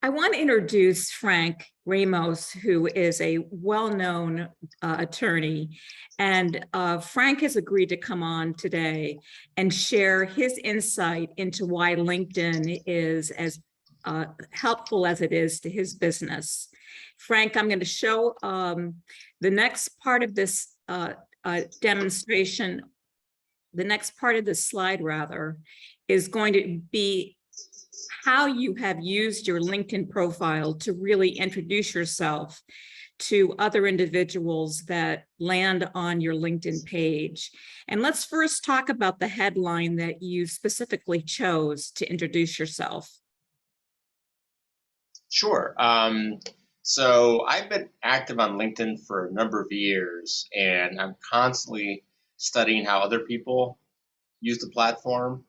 I want to introduce Frank Ramos, who is a well-known attorney. And Frank has agreed to come on today and share his insight into why LinkedIn is as helpful as it is to his business. Frank, I'm going to show the next part of this demonstration. The next part of this slide, rather, is going to be how you have used your LinkedIn profile to really introduce yourself to other individuals that land on your LinkedIn page. And let's first talk about the headline that you specifically chose to introduce yourself. Sure. So I've been active on LinkedIn for a number of years, and I'm constantly studying how other people use the platform.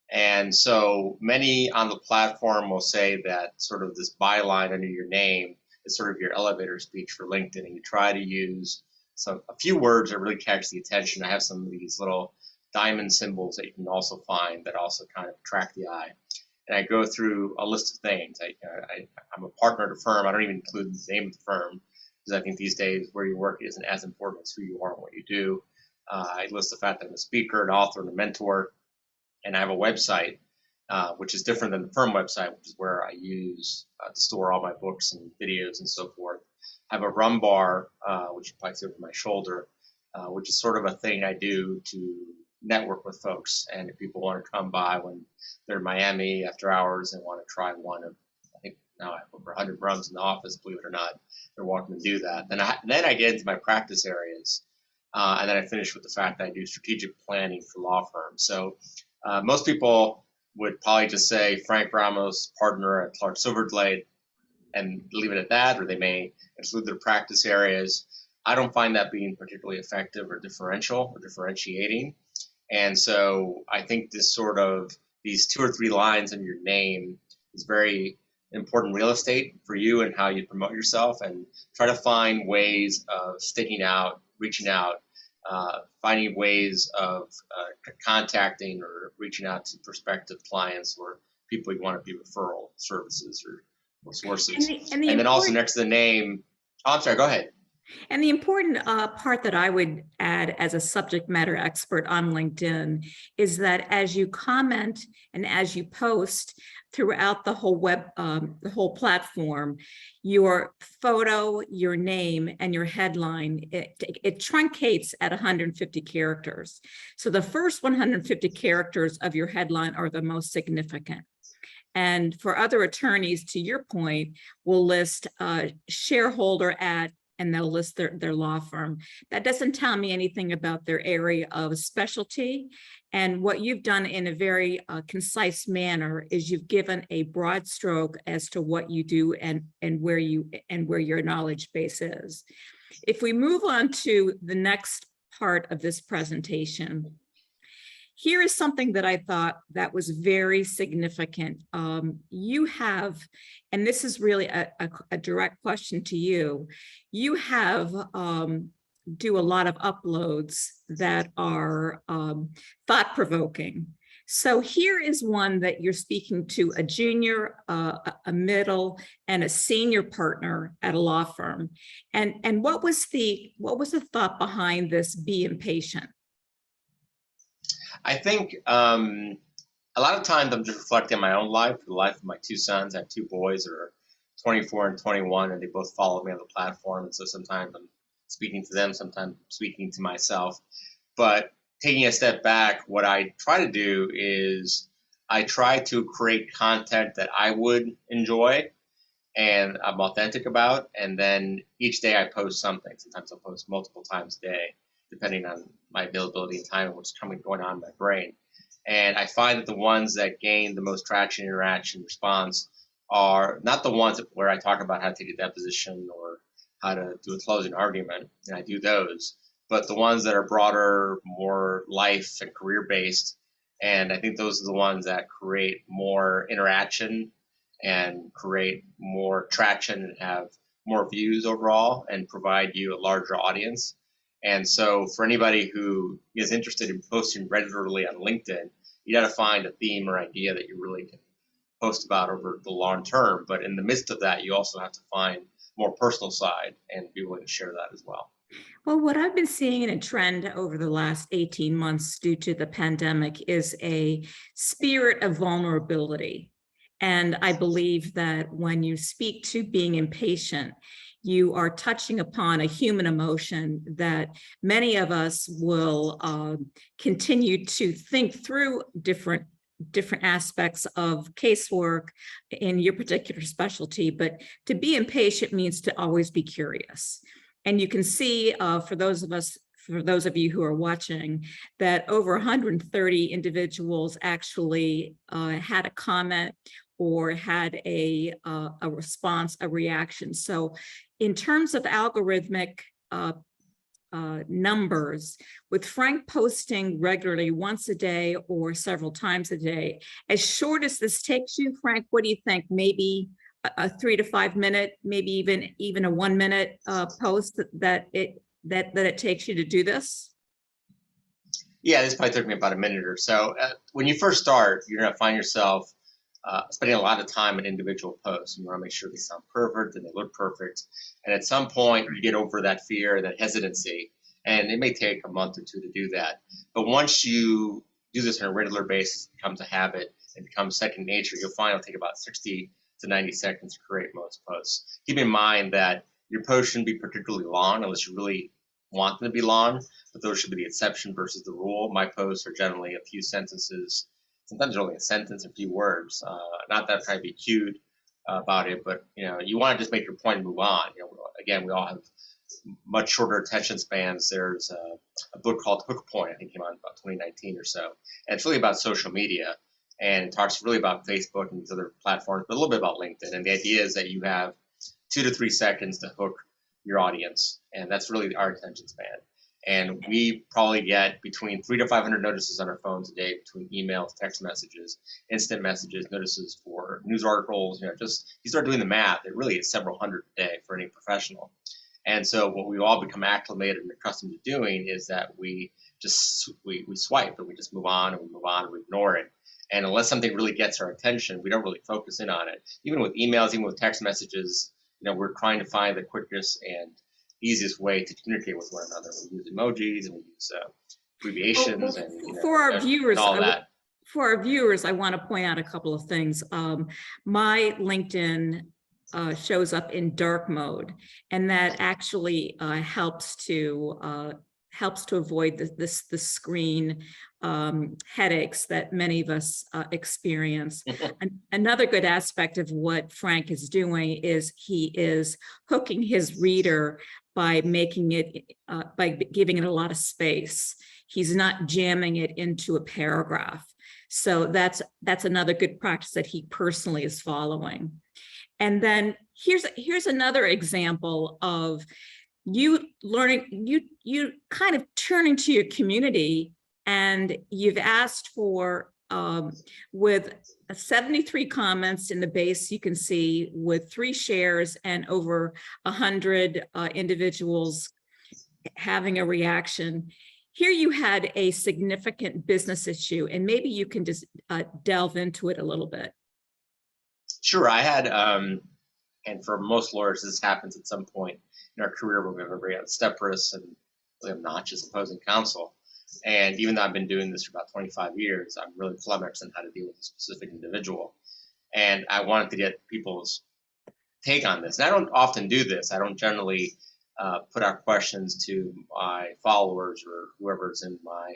And so many on the platform will say that sort of this byline under your name is sort of your elevator speech for LinkedIn, and you try to use a few words that really catch the attention. I have some of these little diamond symbols that you can also find that also kind of attract the eye. And I go through a list of things. I'm a partner at a firm. I don't even include the name of the firm because I think these days where you work isn't as important as who you are and what you do. I list the fact that I'm a speaker, an author, and a mentor. And I have a website, which is different than the firm website, which is where I use to store all my books and videos and so forth. I have a rum bar, which you probably see over my shoulder, which is sort of a thing I do to network with folks. And if people want to come by when they're in Miami after hours and want to try one of, I think now I have over 100 rums in the office, believe it or not, they're welcome to do that. Then I get into my practice areas. And then I finish with the fact that I do strategic planning for law firms. So most people would probably just say Frank Ramos, partner at Clark Silverglade, and leave it at that, or they may include their practice areas. I don't find that being particularly effective or differential or differentiating. And so I think this sort of these 2 or 3 lines in your name is very important real estate for you and how you promote yourself, and try to find ways of sticking out, reaching out, finding ways of contacting or reaching out to prospective clients or people you want to be referral services or sources. And then also next to the name, I'm sorry, go ahead. And the important part that I would add as a subject matter expert on LinkedIn is that as you comment and as you post throughout the whole platform, your photo, your name, and your headline, it truncates at 150 characters. So the first 150 characters of your headline are the most significant. And for other attorneys, to your point, will list shareholder at, and they'll list their law firm. That doesn't tell me anything about their area of specialty. And what you've done in a very concise manner is you've given a broad stroke as to what you do and where your knowledge base is. If we move on to the next part of this presentation, here is something that I thought that was very significant. You have, and this is really a direct question to you, you have do a lot of uploads that are thought-provoking. So here is one that you're speaking to a junior, a middle, and a senior partner at a law firm. And what was the thought behind this be impatient? I think a lot of times I'm just reflecting on my own life, the life of my 2 sons. I have 2 boys that are 24 and 21, and they both follow me on the platform. And so sometimes I'm speaking to them, sometimes I'm speaking to myself. But taking a step back, what I try to do is I try to create content that I would enjoy and I'm authentic about. And then each day I post something. Sometimes I'll post multiple times a day, depending on my availability and time and what's going on in my brain. And I find that the ones that gain the most traction, interaction, response are not the ones where I talk about how to take a deposition or how to do a closing argument, and I do those, but the ones that are broader, more life and career based. And I think those are the ones that create more interaction and create more traction and have more views overall and provide you a larger audience. And so for anybody who is interested in posting regularly on LinkedIn, you got to find a theme or idea that you really can post about over the long term. But in the midst of that, you also have to find more personal side and be willing to share that as well. Well, what I've been seeing in a trend over the last 18 months due to the pandemic is a spirit of vulnerability. And I believe that when you speak to being impatient, you are touching upon a human emotion that many of us will continue to think through different aspects of casework in your particular specialty. But to be impatient means to always be curious. And you can see for those of you who are watching, that over 130 individuals actually had a comment or had a response, a reaction. So in terms of algorithmic numbers, with Frank posting regularly once a day or several times a day, as short as this takes you, Frank, what do you think? Maybe a 3 to 5 minute, maybe even a 1 minute post that it takes you to do this? Yeah, this probably took me about a minute or so. When you first start, you're going to find yourself spending a lot of time on individual posts. You want to make sure they sound perfect and they look perfect. And at some point, you get over that fear, that hesitancy, and it may take a month or two to do that. But once you do this on a regular basis, it becomes a habit, it becomes second nature. You'll find it'll take about 60 to 90 seconds to create most posts. Keep in mind that your posts shouldn't be particularly long unless you really want them to be long, but those should be the exception versus the rule. My posts are generally a few sentences, sometimes only a sentence, a few words. Not that I'm trying to be cute about it, but you want to just make your point and move on. Again, we all have much shorter attention spans. There's a book called Hook Point, I think came out in about 2019 or so, and it's really about social media, and it talks really about Facebook and these other platforms, but a little bit about LinkedIn. And the idea is that you have 2 to 3 seconds to hook your audience, and that's really our attention span. And we probably get between 300 to 500 notices on our phones a day, between emails, text messages, instant messages, notices for news articles. Just you start doing the math, it really is several hundred a day for any professional. And so what we all become acclimated and accustomed to doing is that we swipe and we just move on and we move on and we ignore it. And unless something really gets our attention, we don't really focus in on it. Even with emails, even with text messages, we're trying to find the quickest and easiest way to communicate with one another. We use emojis and we use abbreviations and for our viewers, all that. For our viewers, I want to point out a couple of things. My LinkedIn shows up in dark mode, and that actually helps to avoid the screen headaches that many of us experience. Another good aspect of what Frank is doing is he is hooking his reader by making it, by giving it a lot of space. He's not jamming it into a paragraph. So that's another good practice that he personally is following. And then here's another example of you learning, you kind of turning to your community, and you've asked for, with 73 comments in the base, you can see, with 3 shares and over 100 individuals having a reaction. Here you had a significant business issue, and maybe you can just delve into it a little bit. Sure, I had, and for most lawyers, this happens at some point in our career where we have a very step risks and we have notches opposing counsel. And even though I've been doing this for about 25 years, I'm really flummoxed on how to deal with a specific individual. And I wanted to get people's take on this. And I don't often do this. I don't generally put out questions to my followers or whoever's in my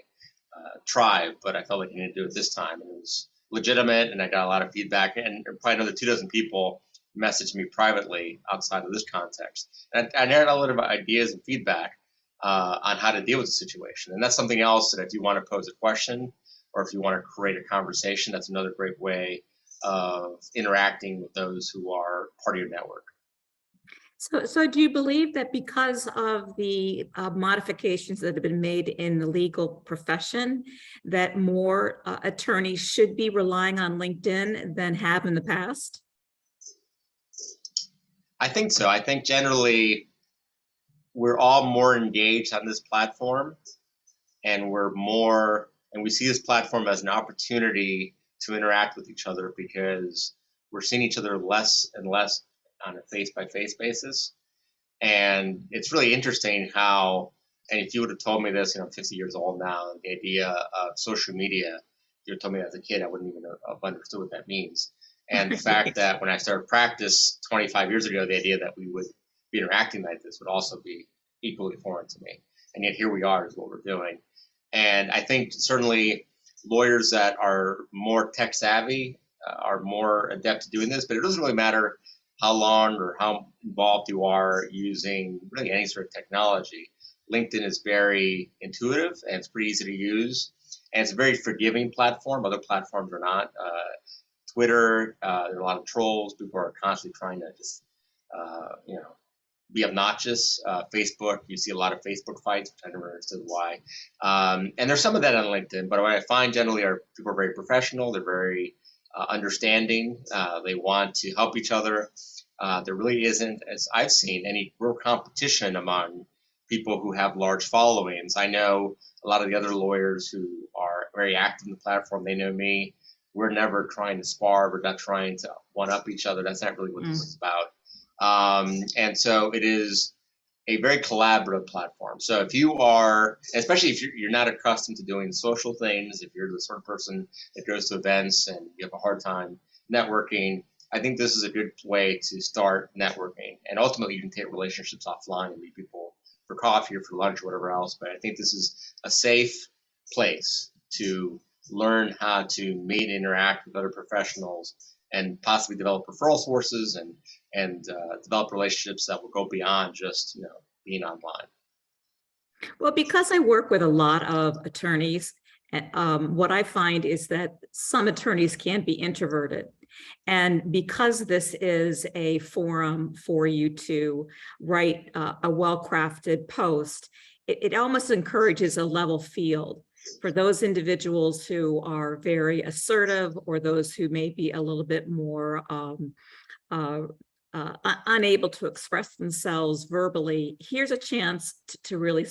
tribe, but I felt like I needed to do it this time. And it was legitimate, and I got a lot of feedback. And probably another 2 dozen people messaged me privately outside of this context. And I had a lot of ideas and feedback on how to deal with the situation. And that's something else that if you want to pose a question or if you want to create a conversation, that's another great way of interacting with those who are part of your network. So do you believe that because of the modifications that have been made in the legal profession, that more attorneys should be relying on LinkedIn than have in the past? I think so. I think generally we're all more engaged on this platform, and we see this platform as an opportunity to interact with each other because we're seeing each other less and less on a face-by-face basis. And it's really interesting how, and if you would have told me this, 50 years old now, the idea of social media, if you would told me as a kid, I wouldn't even have understood what that means. And the fact that when I started practice 25 years ago, the idea that we would be interacting like this would also be equally foreign to me. And yet here we are is what we're doing. And I think certainly lawyers that are more tech savvy are more adept at doing this, but it doesn't really matter how long or how involved you are using really any sort of technology. LinkedIn is very intuitive and it's pretty easy to use. And it's a very forgiving platform. Other platforms are not. Twitter, there are a lot of trolls. People are constantly trying to just, be obnoxious. Facebook, you see a lot of Facebook fights, which I never understood why. And there's some of that on LinkedIn, but what I find generally are people are very professional. They're very understanding. They want to help each other. There really isn't, as I've seen, any real competition among people who have large followings. I know a lot of the other lawyers who are very active in the platform. They know me. We're never trying to spar. We're not trying to one-up each other. That's not really what this is about. And so it is a very collaborative platform. So if you are, especially if you're not accustomed to doing social things, if you're the sort of person that goes to events and you have a hard time networking, I think this is a good way to start networking. And ultimately, you can take relationships offline and meet people for coffee or for lunch or whatever else. But I think this is a safe place to learn how to meet and interact with other professionals and possibly develop referral sources and develop relationships that will go beyond just being online. Well, because I work with a lot of attorneys, what I find is that some attorneys can be introverted. And because this is a forum for you to write a well-crafted post, it almost encourages a level field for those individuals who are very assertive or those who may be a little bit more unable to express themselves verbally. Here's a chance to really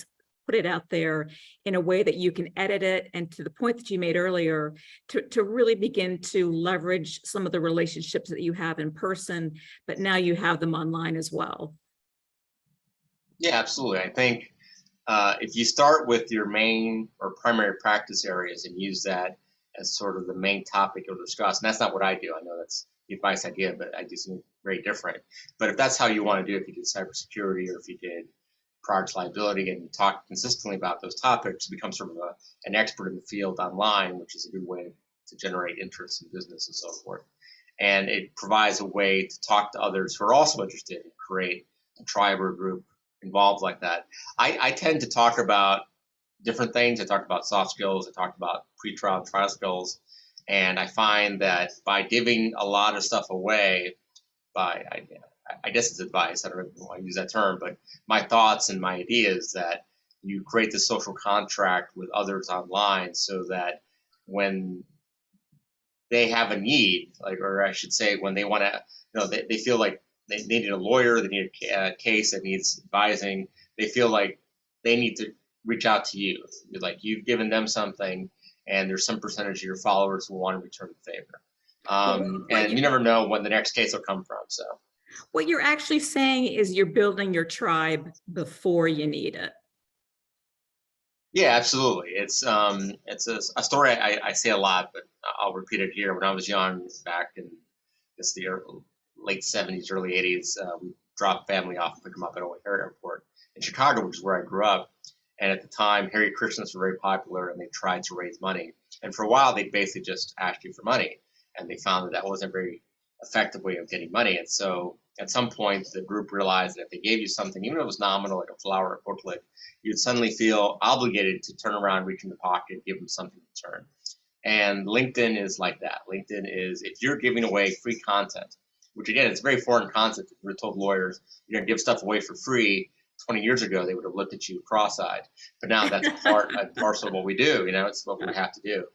put it out there in a way that you can edit it, and to the point that you made earlier, to really begin to leverage some of the relationships that you have in person, but now you have them online as well. Yeah, absolutely. I think if you start with your main or primary practice areas and use that as sort of the main topic you'll discuss, and that's not what I do. I know that's the advice I give, but I do something very different. But if that's how you want to do it, if you did cybersecurity or if you did product liability and you talk consistently about those topics, you become sort of an expert in the field online, which is a good way to generate interest in business and so forth. And it provides a way to talk to others who are also interested and create a tribe or group involved like that. I tend to talk about different things. I talked about soft skills. I talked about pre-trial trial skills. And I find that by giving a lot of stuff away, I guess it's advice, I don't know if I want to use that term, but my thoughts and my ideas that you create this social contract with others online so that when they have a need, or I should say, when they want to, they feel like they need a lawyer, they need a case that needs advising, they feel like they need to reach out to you. Like you've given them something, and there's some percentage of your followers who want to return the favor. And you never know when the next case will come from. So what you're actually saying is you're building your tribe before you need it. Yeah, absolutely. It's a story I say a lot, but I'll repeat it here. When I was young, back in the late 70s, early 80s, we dropped family off and picked them up at O'Hare Airport in Chicago, which is where I grew up. And at the time, Harry Krishnas were very popular, and they tried to raise money. And for a while, they basically just asked you for money, and they found that wasn't a very effective way of getting money. And so at some point, the group realized that if they gave you something, even if it was nominal, like a flower or booklet, you'd suddenly feel obligated to turn around, reach in the pocket, and give them something in return. And LinkedIn is like that. LinkedIn is, if you're giving away free content, which again, it's a very foreign concept. If you were told lawyers, you're going to give stuff away for free, 20 years ago, they would have looked at you cross-eyed. But now that's part and parcel of what we do. It's what we have to do.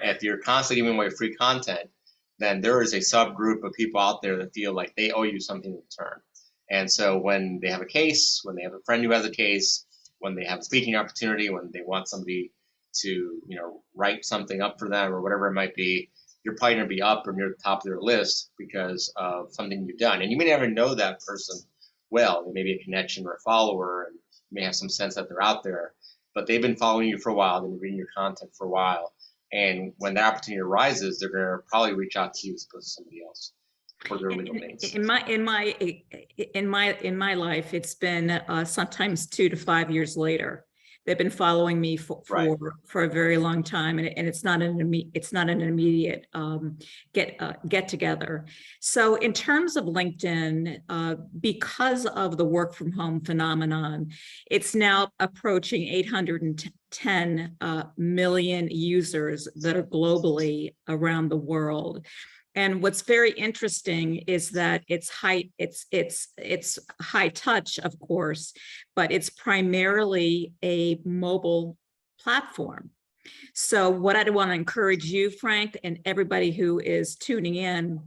And if you're constantly giving away free content, then there is a subgroup of people out there that feel like they owe you something in return. And so when they have a case, when they have a friend who has a case, when they have a speaking opportunity, when they want somebody to, write something up for them or whatever it might be, you're probably going to be up or near the top of their list because of something you've done. And you may never know that person well. They may be a connection or a follower, and you may have some sense that they're out there, but they've been following you for a while, they've been reading your content for a while. And when that opportunity arises, they're going to probably reach out to you as opposed to somebody else for their legal needs. In my life, it's been sometimes 2 to 5 years later. They've been following me for a very long time, and it's not an immediate get together. So in terms of LinkedIn, because of the work from home phenomenon, it's now approaching 810 million users that are globally around the world. And what's very interesting is that it's high touch, of course, but it's primarily a mobile platform. So what I want to encourage you, Frank, and everybody who is tuning in,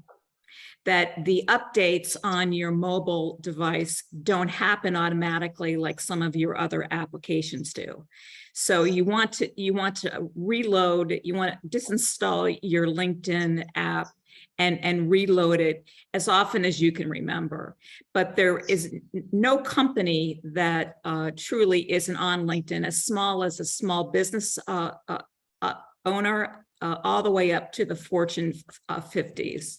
that the updates on your mobile device don't happen automatically like some of your other applications do. So you want to reload, you want to disinstall your LinkedIn app and reload it as often as you can remember. But there is no company that truly isn't on LinkedIn, as small as a small business owner, all the way up to the Fortune 50s.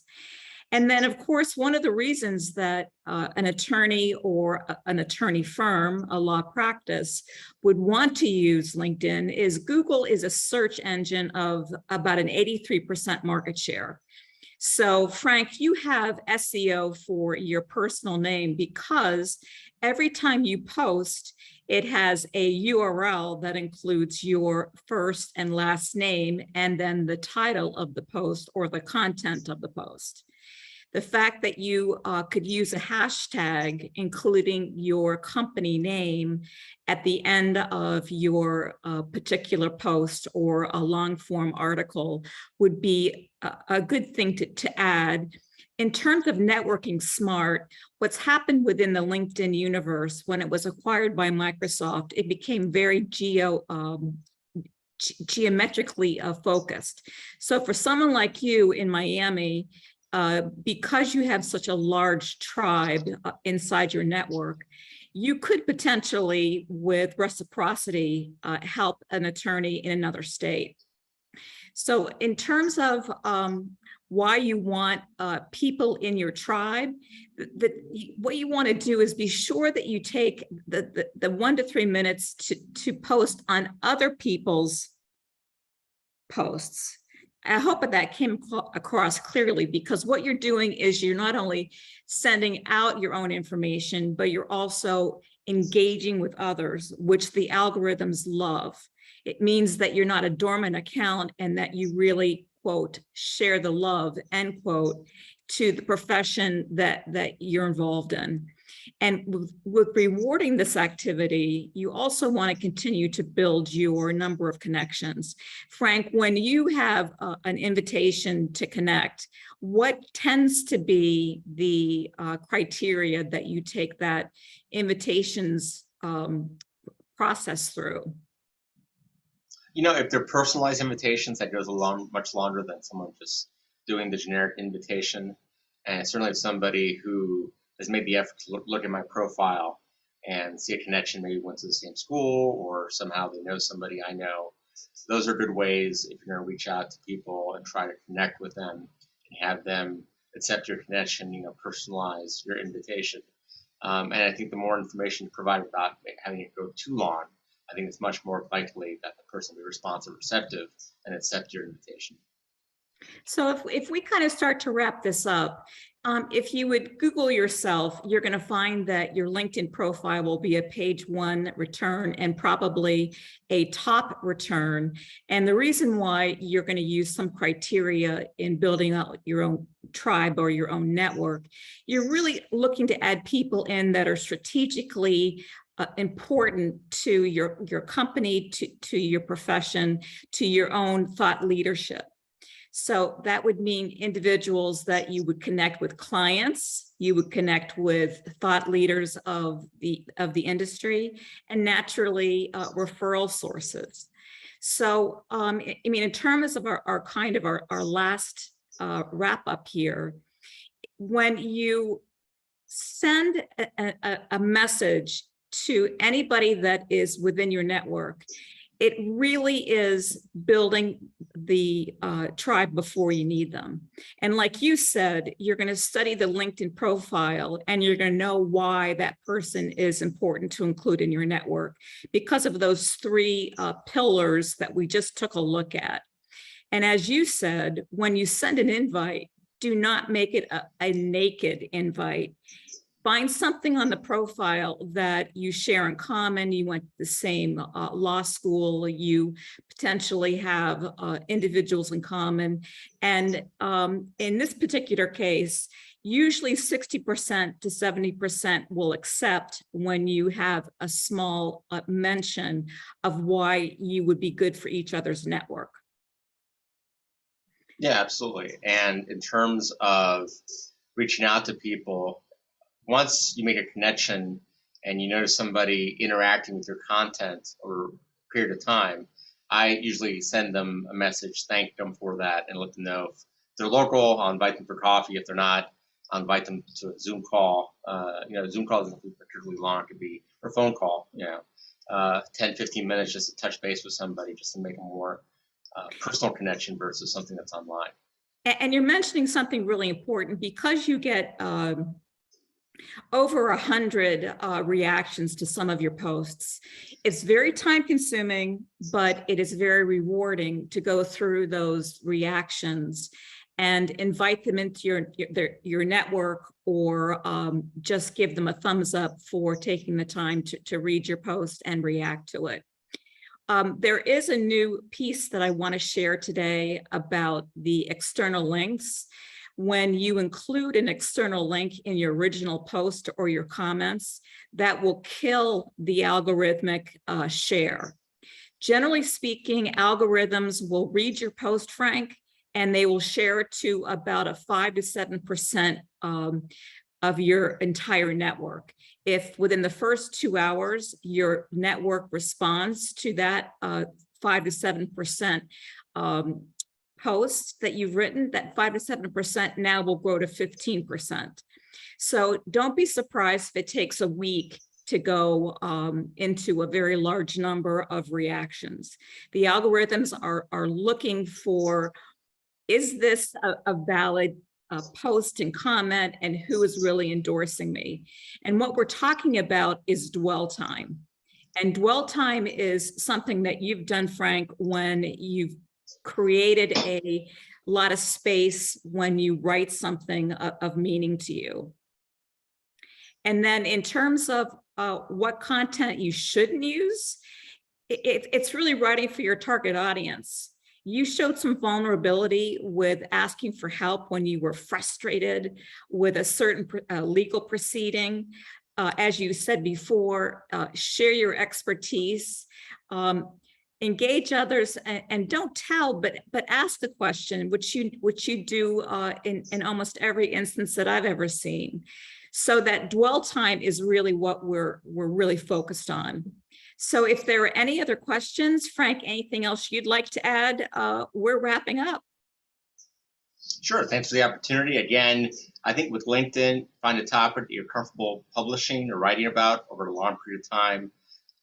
And then, of course, one of the reasons that an attorney or an attorney firm, a law practice, would want to use LinkedIn is Google is a search engine of about an 83% market share. So, Frank, you have SEO for your personal name because every time you post, it has a URL that includes your first and last name and then the title of the post or the content of the post. The fact that you could use a hashtag, including your company name at the end of your particular post or a long form article would be a good thing to add. In terms of networking smart, what's happened within the LinkedIn universe when it was acquired by Microsoft, it became very geometrically focused. So for someone like you in Miami, because you have such a large tribe inside your network, you could potentially, with reciprocity, help an attorney in another state. So in terms of why you want people in your tribe, what you want to do is be sure that you take the 1 to 3 minutes to post on other people's posts. I hope that came across clearly, because what you're doing is you're not only sending out your own information, but you're also engaging with others, which the algorithms love. It means that you're not a dormant account and that you really, quote, share the love, end quote, to the profession that you're involved in. And with rewarding this activity, you also want to continue to build your number of connections. Frank, when you have an invitation to connect, what tends to be the criteria that you take that invitations process through? You know, if they're personalized invitations, that goes much longer than someone just doing the generic invitation. And certainly if somebody who has made the effort to look at my profile and see a connection, maybe went to the same school or somehow they know somebody I know. Those are good ways if you're going to reach out to people and try to connect with them and have them accept your connection, you know, personalize your invitation. And I think the more information you provide without having it go too long, I think it's much more likely that the person will be responsive, receptive, and accept your invitation. So if we kind of start to wrap this up, if you would Google yourself, you're going to find that your LinkedIn profile will be a page 1 return and probably a top return. And the reason why you're going to use some criteria in building out your own tribe or your own network, you're really looking to add people in that are strategically important to your company, to your profession, to your own thought leadership. So that would mean individuals that you would connect with clients, you would connect with thought leaders of the industry, and naturally referral sources. So, I mean, in terms of our kind of our last wrap up here, when you send a message to anybody that is within your network, it really is building the tribe before you need them. And like you said, you're going to study the LinkedIn profile and you're going to know why that person is important to include in your network because of those three pillars that we just took a look at. And as you said, when you send an invite, do not make it a naked invite. Find something on the profile that you share in common. You went to the same law school, you potentially have individuals in common. And in this particular case, usually 60% to 70% will accept when you have a small mention of why you would be good for each other's network. Yeah, absolutely. And in terms of reaching out to people, once you make a connection and you notice somebody interacting with your content over a period of time, I usually send them a message, thank them for that, and let them know if they're local, I'll invite them for coffee. If they're not, I'll invite them to a Zoom call. Zoom call doesn't have to be particularly long. It could be or phone call, 10, 15 minutes just to touch base with somebody, just to make a more personal connection versus something that's online. And you're mentioning something really important because you get over 100 reactions to some of your posts. It's very time consuming, but it is very rewarding to go through those reactions and invite them into your network, or just give them a thumbs up for taking the time to read your post and react to it. There is a new piece that I want to share today about the external links. When you include an external link in your original post or your comments, that will kill the algorithmic share. Generally speaking, algorithms will read your post, Frank, and they will share it to about a 5 to 7% of your entire network. If within the first 2 hours, your network responds to that 5 to 7% post that you've written, that 5 to 7% now will grow to 15%. So don't be surprised if it takes a week to go into a very large number of reactions. The algorithms are looking for, is this a valid post and comment, and who is really endorsing me? And what we're talking about is dwell time. And dwell time is something that you've done, Frank, when you've created a lot of space when you write something of meaning to you. And then in terms of what content you shouldn't use, it's really writing for your target audience. You showed some vulnerability with asking for help when you were frustrated with a certain legal proceeding. As you said before, share your expertise, engage others, and don't tell, but ask the question, which you do in almost every instance that I've ever seen. So that dwell time is really what we're really focused on. So if there are any other questions, Frank, anything else you'd like to add? We're wrapping up. Sure, thanks for the opportunity. Again, I think with LinkedIn, find a topic that you're comfortable publishing or writing about over a long period of time.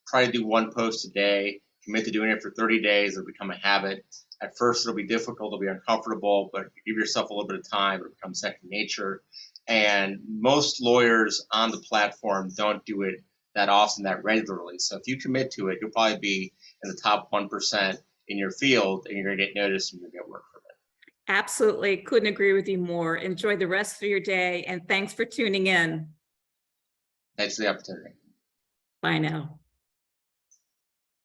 Try to do one post a day. Commit to doing it for 30 days. It'll become a habit. At first, it'll be difficult. It'll be uncomfortable, but give yourself a little bit of time. It'll become second nature. And most lawyers on the platform don't do it that often, that regularly. So if you commit to it, you'll probably be in the top 1% in your field, and you're going to get noticed and you're going to get work from it. Absolutely. Couldn't agree with you more. Enjoy the rest of your day, and thanks for tuning in. Thanks for the opportunity. Bye now.